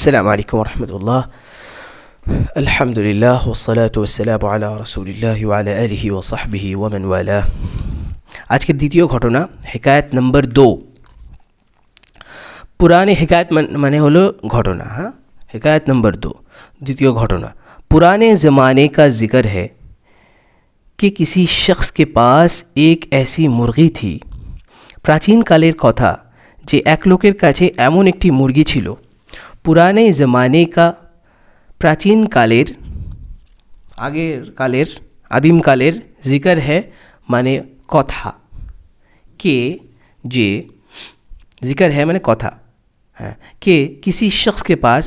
अस्सलामु अलैकुम वरहमतुल्लाह। अल्हम्दुलिल्लाह वस्सलातु वस्सलामु अला रसूलिल्लाहि व अला आलिहि व सहबिहि व मन वाला। আজকের দ্বিতীয় ঘটনা, হিকায়াত নম্বর 2। पुराने हिकायत माने हलो घटना। हाँ, हिकायत नंबर 2 द्वितीय घटना। पुराने ज़माने का जिक्र है कि किसी शख्स के पास एक ऐसी मुर्गी थी। प्राचीन कालेर कथा जे एक लोकेर काछे एमन एकटी मुर्गी छिलो। पुराने ज़माने का प्राचीन कालेर आगेर कालेर आदिम कालेर जिक्र है माने कथा के जे जिक्र है माने कथा। हाँ, कि किसी शख्स के पास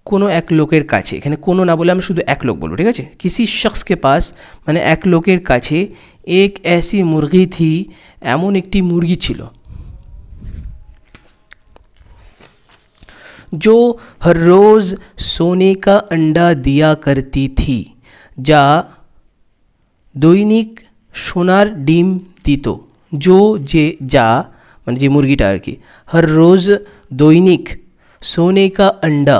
कोनो एक लोकेर काछे, एखाने कोनो ना बोले आमि शुधु एक लोक बोलबो, ठीक है। किसी शख्स के पास माने एक लोकेर काछे एक ऐसी मुर्गी थी, एमन एकटी मुर्गी छिलो जो हर रोज़ सोने का अंडा दिया करती थी, जा दैनिक सोनार डिम दितो। जो जे जा माने जे मुर्गीटा आर कि हर रोज़ दैनिक सोने का अंडा,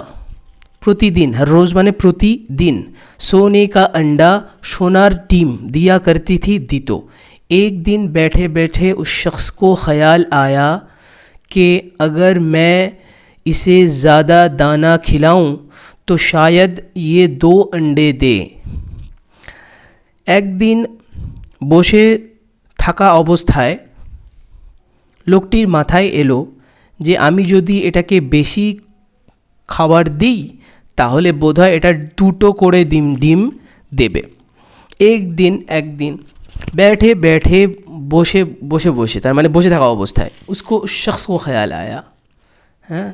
प्रतिदिन, हर रोज़ माने प्रतिदिन, सोने का अंडा सोनार डिम दिया करती थी, दितो। एक दिन बैठे बैठे उस शख्स को ख्याल आया कि अगर मैं इसे ज़्यादा दाना खिलाऊं तो शायद ये 2 अंडे दे। एक दिन बसे थाका अवस्थाय लोकटिर माथाय एलो जे आमी जोदि एटाके बेशी खाबार दिई ताहले बोधहय एटा 2টো करे डिम देबे। एक दिन बैठे बैठे बसे तार माने बसे थाका अवस्थाय उसको उस शख्स को ख्याल आया। हाँ,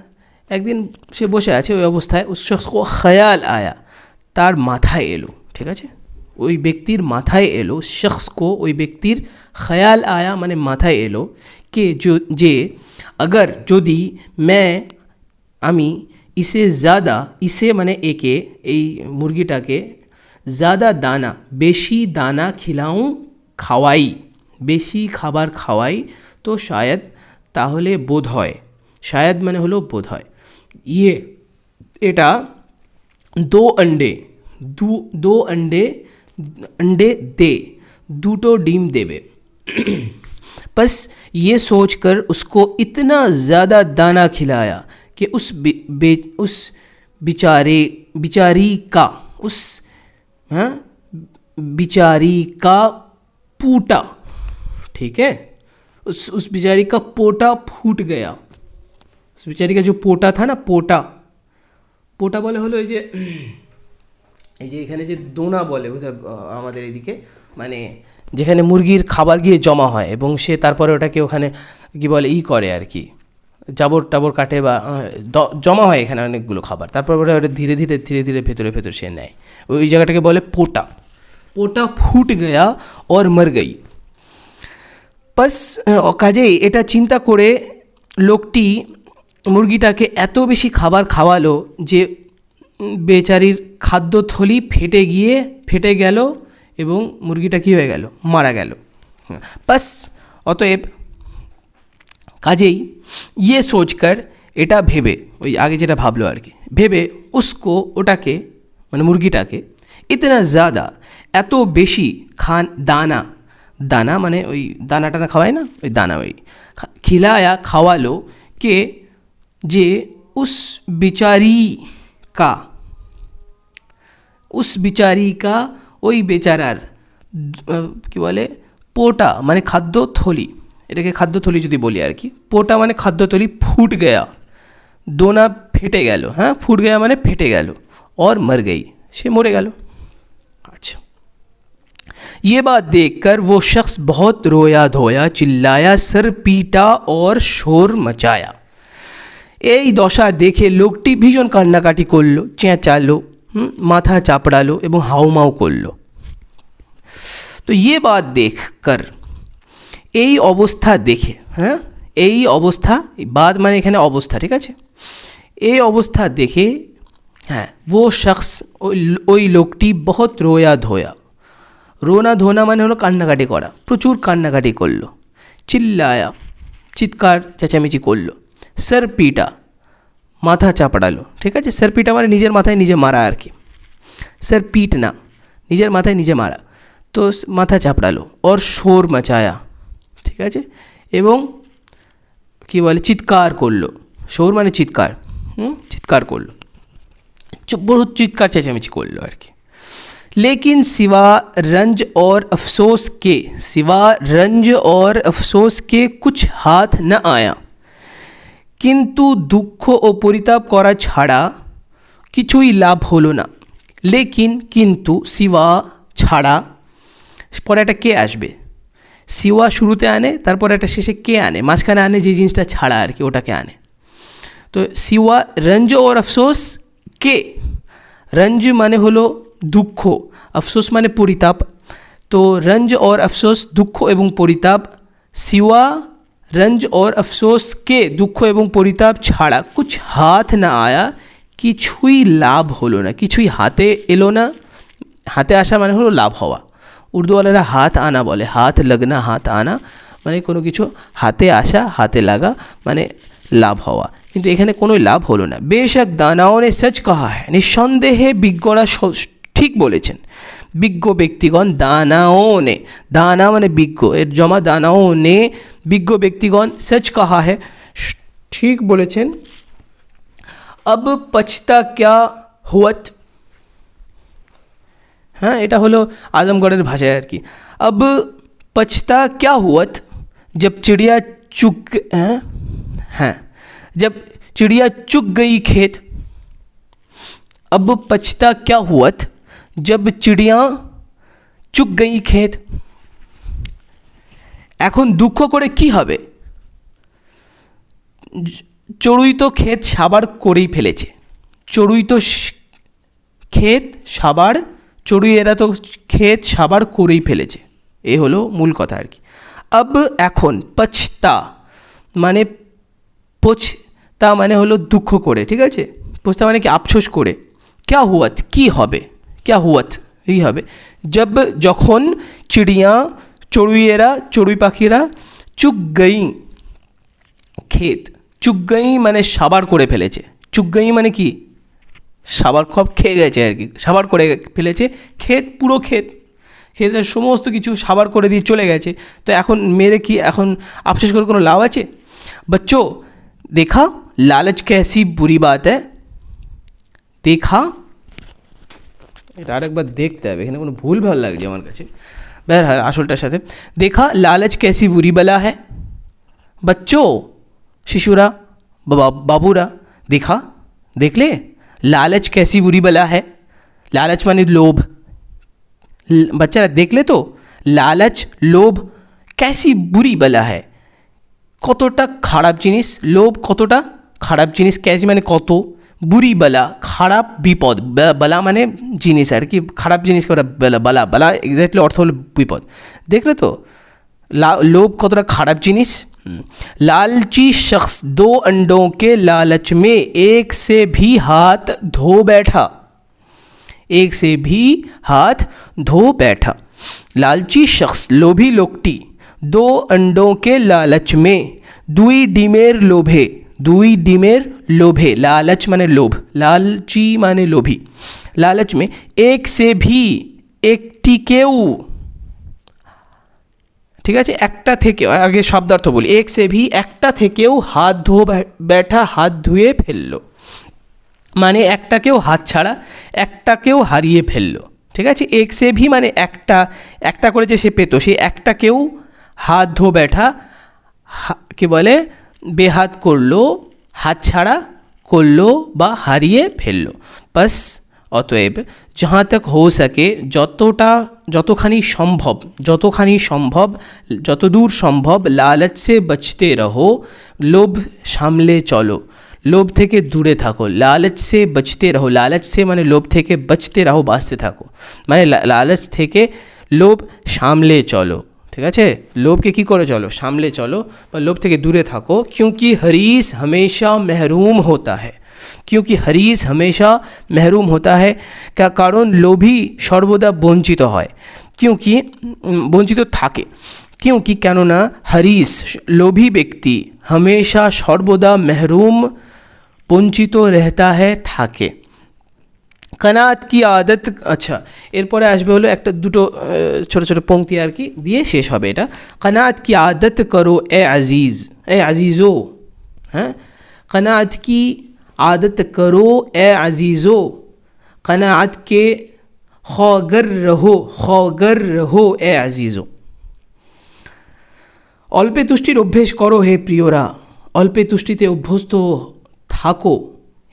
एक दिन से बसे आछे ओई अवस्थाय उस शख्स को ख्याल आया, तार माथाय एलो, ठीक है, ওই ব্যক্তির মাথায় এলো, শখস को ওই ব্যক্তির ख्याल आया माने माथाয় এলো कि जे अगर যদি मैं आमी इसे ज़्यादा, इसे माने एके এই মুরগিটাকে ज़्यादा दाना, বেশি দানা खिलाऊं, খাওয়াই, বেশি খাবার খাওয়াই তো शायद তাহলে বোধ হয়, शायद মানে হলো বোধ হয়, ये এটা 2 अंडे दे, 2টো ডিম देवे। बस ये सोचकर उसको इतना ज़्यादा दाना खिलाया कि उस बिचारी का पूटा, ठीक है, उस बिचारी का पोटा फूट गया। उस बिचारी का जो पोटा था ना, पोटा बोले हलो এই যে এখানে যে দোনা বলে আমাদের এদিকে, মানে যেখানে মুরগির খাবার গিয়ে জমা হয় এবং সে তারপরে ওটাকে ওখানে কি বলে করে আর কি, জাবর টাবর কাটে বা জমা হয় এখানে অনেকগুলো খাবার, তারপর ওটা ধীরে ধীরে ভেতরে সে নেয়। ওই জায়গাটাকে বলে পোটা ফুট গয়া और मर गई। বাস কাজেই এটা চিন্তা করে লোকটি মুরগিটাকে এত বেশি খাবার খাওয়ালো যে বেচারির খাদ্যথলি ফেটে গেল এবং মুরগিটা কী হয়ে গেল, মারা গেল। বাস অতএব কাজেই ইয়ে সোচকার, এটা ভেবে, ওই আগে যেটা ভাবলো আর কি, ভেবে উসকো ওটাকে মানে মুরগিটাকে ইতনা ज़्यादा এত বেশি দানা মানে ওই দানা টানা খাওয়ায় না, ওই দানা ওই খিলায়া খাওয়ালো কে যে उस बिचारी का ওই বেচারার কি বলে পোটা মানে খাদ্যথলি, এটাকে খাদ্যথলি যদি বলি আর কি, পোটা মানে খাদ্যথলি, ফুট গয়া, দোনা ফেটে গেল। হ্যাঁ, ফুট গয়া মানে ফেটে গেল, और मर गई, সে মরে গেল। अच्छा, ये बात देखकर वो शख्स बहुत रोया धोया, चिल्लाया, सर पीटा और शोर मचाया। এই দশা দেখে লোকটি ভীষণ কান্নাকাটি করলো, চেঁচালো, মাথা চাপড়ালো এবং হাউমাউ করলো। তো ये बात देखकर, এই অবস্থা দেখে, হ্যাঁ, এই অবস্থা, বাদ মানে এখানে অবস্থা, ঠিক আছে, এই অবস্থা দেখে, হ্যাঁ, वो शख्स ওই লোকটি बहुत रोया धोया, রোনা ধোনা মানে হলো কান্নাকাটি করা, প্রচুর কান্নাকাটি করলো, চিল্লায়া, চিৎকার চেঁচামেচি করলো, सर पीटा মাথা চাপড়ালো, ঠিক আছে। স্যার পিটা মানে নিজের মাথায় নিজে মারা আর কি, স্যার পিট না, নিজের মাথায় নিজে মারা। তো মাথা চাপড়ালো। ওর শোর মাচায়া, ঠিক আছে, এবং কী বলে চিৎকার করলো। শোর মানে চিৎকার, চিৎকার করলো, बहुत चिৎকার চেঁচামেচি করলো আর কি। लेकिन सिवा रंज और अफसोस के, सिवा रंज और अफसोस के कुछ हाथ न आया। কিন্তু দুঃখ ও পরিতাপ করা ছাড়া কিছুই লাভ হলো না। লেকিন কিন্তু, সিওয়া ছাড়া, পরে একটা কে আসবে, সিওয়া শুরুতে আনে, তারপরে একটা শেষে কে আনে, মাঝখানে আনে যে জিনিসটা ছাড়া আর কি, ওটাকে আনে। তো সিওয়া রঞ্জ ওর আফসোস কে, রঞ্জ মানে হলো দুঃখ, আফসোস মানে পরিতাপ। তো রঞ্জ ওর আফসোস দুঃখ এবং পরিতাপ, সিওয়া রঞ্জ ওর আফসোস কে দুঃখ এবং পরিতাপ ছাড়া কুছ হাত না আয়া, কিছুই লাভ হলো না, কিছুই হাতে এলো না। হাতে আসা মানে হলো লাভ হওয়া, উর্দুওয়ালারা হাত আনা বলে, হাত লাগনা, হাত আনা মানে কোনো কিছু হাতে আসা, হাতে লাগা মানে লাভ হওয়া, কিন্তু এখানে কোনোই লাভ হলো না। বেশক দানাও নে সচ কাহা হ্যায়, নিঃসন্দেহে বিজ্ঞরা ঠিক বলেছেন। বিজ্ঞ ব্যক্তিগণ, দানাও নে, দানা মানে বিজ্ঞ, এর জমা দানাও নে, বিজ্ঞ ব্যক্তিগণ সচ কাহা হ্যায়, ঠিক বলেছেন। अब पछता क्या हुअत, হ্যাঁ এটা হলো আজমগড়ের ভাষায় আর কি। अब पछता क्या हुअत, जब चिड़िया चुग, हाँ जब चिड़िया चुग गई खेत। अब पछता क्या हुअत, जब चिड़िया चुग गई खेत। এখন দুঃখ করে কি হবে, চড়ুই তো ক্ষেত সাবার করেই ফেলেছে, চড়ুই তো ক্ষেত সাবার, চড়ুই এরা তো ক্ষেত সাবার করেই ফেলেছে, এ হলো মূল কথা আর কি। আব এখন, পছতা মানে, পছতা মানে হলো দুঃখ করে, ঠিক আছে, পছতা মানে কি আফসোস করে। ক্যা হুয়াত কি হবে, ক্যা হুয়াত এই হবে। জব যখন, চিড়িয়া চড়ুইয়েরা, চড়ুই পাখিরা, চুগ গই ক্ষেত, চুগ গই মানে সাবার করে ফেলেছে, চুগ গই মানে কি সাবার খব খেয়ে গেছে আর কি, সাবার করে ফেলেছে ক্ষেত, পুরো ক্ষেত, ক্ষেতের সমস্ত কিছু সাবার করে দিয়ে চলে গেছে। তো এখন মেরে কি এখন আফসোস করে কোনো লাভ আছে। बच्चों देखा लालच कैसी बुरी बात है, দেখা, এটা আরেকবার দেখতে হবে, এখানে কোনো ভুল ভাল লাগছে আমার কাছে, बहरहाल আসলটার সাথে। देखा लालच कैसी बुरी बला है, बच्चों शिशुरा, बाबूरा, देखा देखले लालच कैसी बुरी बला है, लालच माने लोभ, बच्चारा देखले तो लालच लोभ कैसी बुरी बला है, কতটা খারাপ জিনিস, লোভ কতটা খারাপ জিনিস, ক্যাসি মানে কত, বুড়ি বালা খারাপ বিপদ, বালা মানে জিনিস আর কি, খারাপ জিনিস করা বালা, বালা বালা এক্স্যাক্টলি অর্থ হলো বিপদ। দেখলে তো লোভ কতটা খারাপ জিনিস। लालची शख्स 2 अंडों के लालच में एक से भी हाथ धो बैठा, एक से भी हाथ धो बैठा। लालची शख्स लोभी लोकटी 2 अंडों के लालच में, दुई डिमेर लोभे, दुई डिमेर लोभे, लालच माने लोभ, लालची माने लोभी, लालच में एक से भी, একটি কেউ, ঠিক আছে, একটা থেকে, আগে শব্দার্থ বলি, এক সে ভি একটা থেকেও হাত ধো ব্যাঠা, হাত ধুয়ে ফেললো, মানে একটাকেও হাত ছাড়া একটাকেও হারিয়ে ফেললো, ঠিক আছে। এক সে ভি মানে একটা, একটা করে যে সে পেত, সেই একটাকেও হাত ধো ব্যাঠা কি বলে বেহাত করলো, হাত ছাড়া করলো বা হারিয়ে ফেললো। বাস অতএব जहाँ तक हो सके, যতটা যতখানি সম্ভব, যতখানি সম্ভব, যতদূর সম্ভব, লালচ সে বচতে রহো, লোভ সামলে চলো, লোভ থেকে দূরে থাকো, লালচ সে বচতে রহো, লালচ সে মানে লোভ থেকে, বচতে রহো বাঁচতে থাকো, মানে লালচ থেকে লোভ সামলে চলো, ঠিক আছে, লোভকে কী করে চলো, সামলে চলো বা লোভ থেকে দূরে থাকো। क्योंकि हरीस हमेशा महरूम होता है, क्योंकि हरीस हमेशा महरूम होता है, क्या कारण लोभी सर्वदा বঞ্চিত হয়, क्योंकि বঞ্চিত থাকে, क्योंकि কেননা हरीस লোভী ব্যক্তি, हमेशा সর্বদা মেহরুম বঞ্চিত रहता है থাকে। কানাত কি আদত, আচ্ছা এরপরে আসবে হলো একটা দুটো ছোট ছোট পংক্তি আর কি দিয়ে শেষ হবে এটা। কানাত কি আদত করো এ আজিজ, এ আজিজো, হ্যাঁ কানাত কি आदत करो ए अजीज़ो, कनाअत के खौगर रहो ए अजीज़ो। অল্পে তুষ্টির অভ্যেস করো হে প্রিয়রা, অল্পে তুষ্টিতে অভ্যস্ত থাকো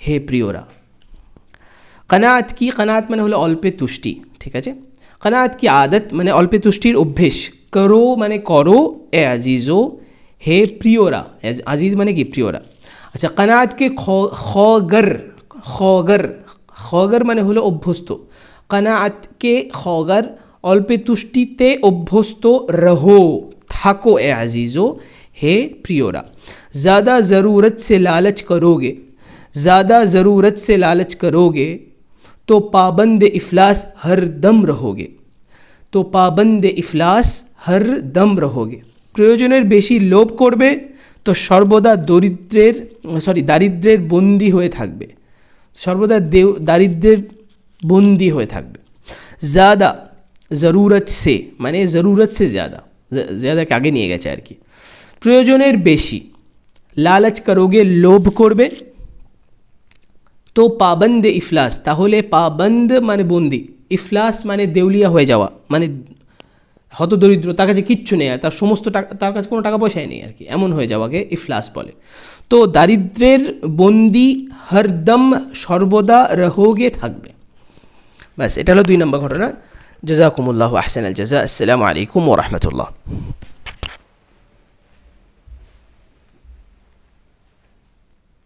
হে প্রিয়রা। কানাত কি, কানাত মানে হলো অল্পে তুষ্টি, ঠিক আছে। কানাত কি আদত মানে অল্পে তুষ্টির অভ্যেস, করো মানে করো, এ আজিজো হে প্রিয়রা, আজিজ মানে কি প্রিয়রা। আচ্ছা কানাত কে খগর, খগর, খগর মানে হলো অভ্যস্ত। কানাত কে খগর অল্পে তুষ্টিতে অভ্যস্ত রহো থাকো এ আজিজো হে প্রিয়রা। ज़्यादा ज़रूरत से लालच करोगे, ज़्यादा ज़रूरत से लालच करोगे तो पाबंद इफलास हर दम रहोगे, तो पाबंद इफलास हर दम रहोगे। প্রয়োজনের বেশি লোভ করবে তো সর্বদা দারিদ্রের বন্দী হয়ে থাকবে, সর্বদা দারিদ্রের বন্দী হয়ে থাকবে। ज़्यादा ज़रूरत से মানে ज़रूरत से ज़्यादा, ज़्यादाকে আগে নিয়ে গেছে আর কি। প্রয়োজনের বেশি, লালচ করোগে লোভ করবে, তো পাবন্দ ইফলাস তাহলে পাবন্দ মানে বন্দি, ইফলাস মানে দেউলিয়া হয়ে যাওয়া, মানে হতদরিদ্র, তার কাছে কিচ্ছু নেই আর তার সমস্ত টাকা, তার কাছে কোনো টাকা পয়সাই নেই আর কি, এমন হয়ে যাওয়াকে ইফলাস বলে। তো দারিদ্রের বন্দি হরদম সর্বদা রহোগে থাকবে। ব্যাস এটা হলো 2 নম্বর ঘটনা। জাযাকুমুল্লাহু আহসানাল জাযা। আসসালামু আলাইকুম ওয়া রাহমাতুল্লাহ।